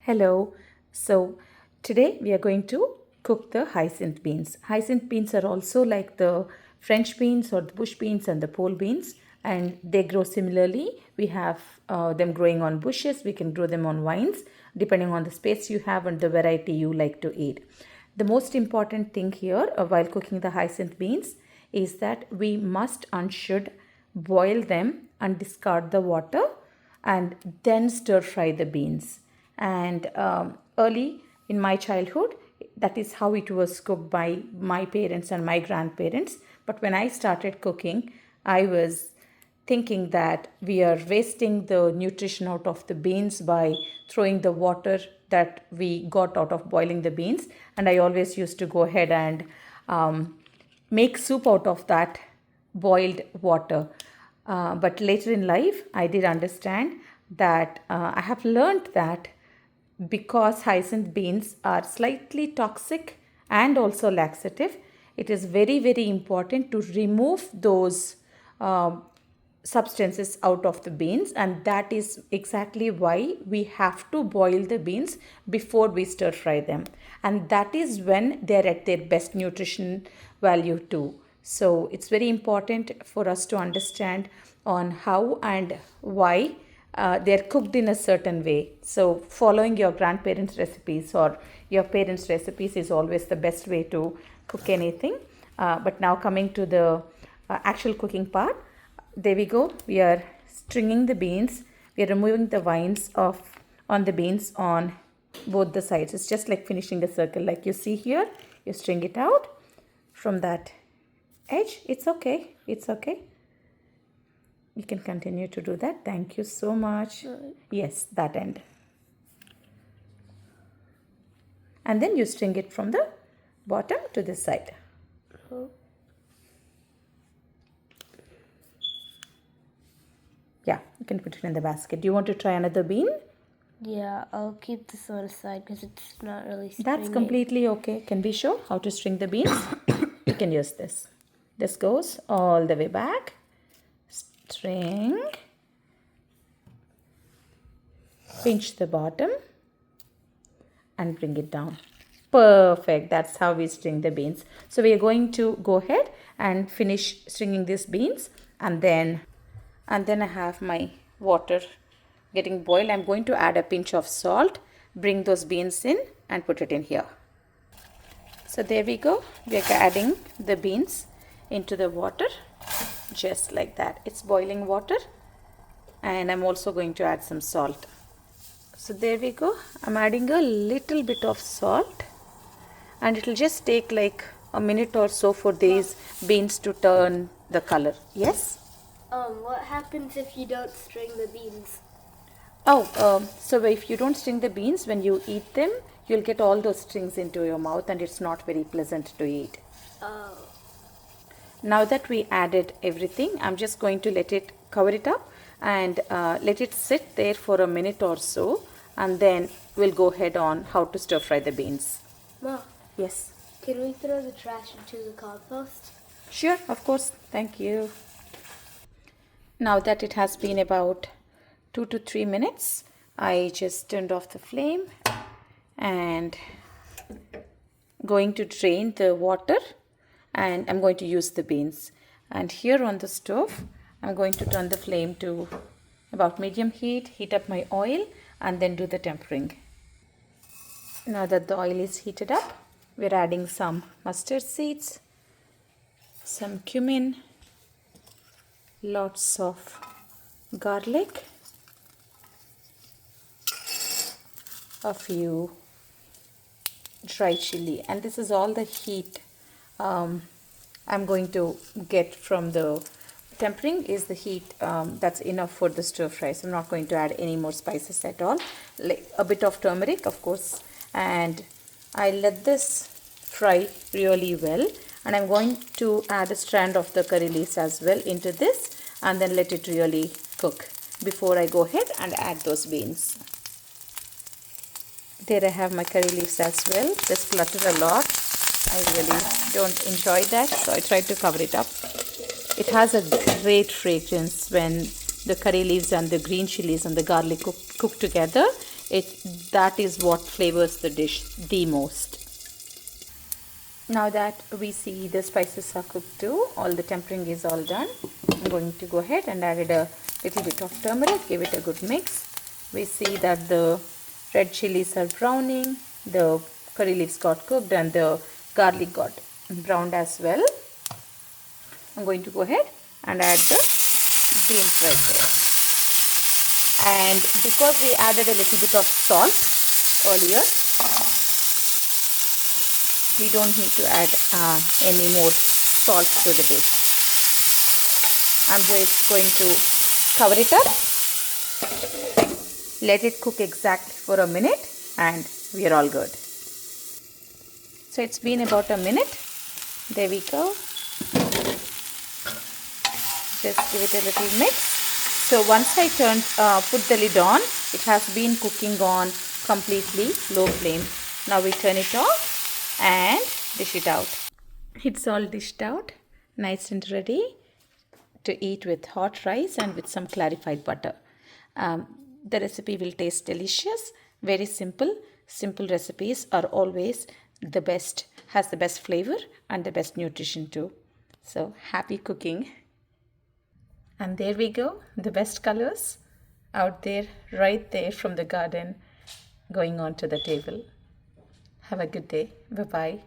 Hello. So today we are going to cook the hyacinth beans. Hyacinth beans are also like the French beans or the bush beans and the pole beans, and they grow similarly. We have them growing on bushes. We can grow them on vines depending on the space you have and the variety you like to eat. The most important thing here while cooking the hyacinth beans is that we must and should boil them and discard the water and then stir fry the beans. And early in my childhood, that is how it was cooked by my parents and my grandparents. But when I started cooking, I was thinking that we are wasting the nutrition out of the beans by throwing the water that we got out of boiling the beans. And I always used to go ahead and make soup out of that boiled water. But later in life, I did understand that I have learned that because hyacinth beans are slightly toxic and also laxative, it is very, very important to remove those substances out of the beans, and that is exactly why we have to boil the beans before we stir fry them, and that is when they're at their best nutrition value too. So it's very important for us to understand on how and why they're cooked in a certain way. So following your grandparents' recipes or your parents' recipes is always the best way to cook anything. But now coming to the actual cooking part, there we go. We are stringing the beans. We are removing the vines off on the beans on both the sides. It's just like finishing a circle. Like you see here, you string it out from that edge. It's okay. It's okay. You can continue to do that. Thank you so much. Yes, that end. And then you string it from the bottom to this side. Yeah, you can put it in the basket. Do you want to try another bean? Yeah, I'll keep this one aside because it's not really stringing. That's completely okay. Can we show how to string the beans? You can use this. This goes all the way back. String. Pinch the bottom and bring it down. Perfect. That's how we string the beans. So we are going to go ahead and finish stringing these beans, and then I have my water getting boiled. I'm going to add a pinch of salt, bring those beans in and put it in here. So there we go. We are adding the beans into the water just like that. It's boiling water, and I'm also going to add some salt. So there we go. I'm adding a little bit of salt, and it'll just take like a minute or so for these beans to turn the color. Yes? What happens if you don't string the beans? So if you don't string the beans, when you eat them, you'll get all those strings into your mouth, and it's not very pleasant to eat. Oh. Now that we added everything, I'm just going to let it cover it up and let it sit there for a minute or so, and then we'll go ahead on how to stir fry the beans. Ma, Yes. can we throw the trash into the compost? Sure, of course. Thank you. Now that it has been about 2 to 3 minutes, I just turned off the flame and going to drain the water, and I'm going to use the beans. And here on the stove, I'm going to turn the flame to about medium heat, heat up my oil, and then do the tempering. Now that the oil is heated up, we're adding some mustard seeds, some cumin, lots of garlic, a few dry chili, and this is all the heat I'm going to get from the tempering is the heat that's enough for the stir fry. So I'm not going to add any more spices at all. Like a bit of turmeric, of course, and I let this fry really well, and I'm going to add a strand of the curry leaves as well into this, and then let it really cook before I go ahead and add those beans. There I have my curry leaves as well. They splutter a lot. I really don't enjoy that, so I try to cover it up. It has a great fragrance when the curry leaves and the green chilies and the garlic cook together. That is what flavors the dish the most. Now that we see the spices are cooked too, all the tempering is all done, I'm going to go ahead and add a little bit of turmeric, give it a good mix. We see that the red chilies are browning, the curry leaves got cooked and the garlic got browned as well. I'm going to go ahead and add the beans right there. And because we added a little bit of salt earlier, we don't need to add any more salt to the dish. I'm just going to cover it up, let it cook exactly for a minute, and we are all good. So it's been about a minute. There we go. Just give it a little mix. So once I put the lid on, it has been cooking on completely low flame. Now we turn it off and dish it out. It's all dished out, nice and ready to eat with hot rice and with some clarified butter. The recipe will taste delicious, very simple. Simple recipes are always the best, has the best flavor and the best nutrition too. So happy cooking. And there we go, the best colors out there, right there from the garden, going on to the table. Have a good day. Bye-bye.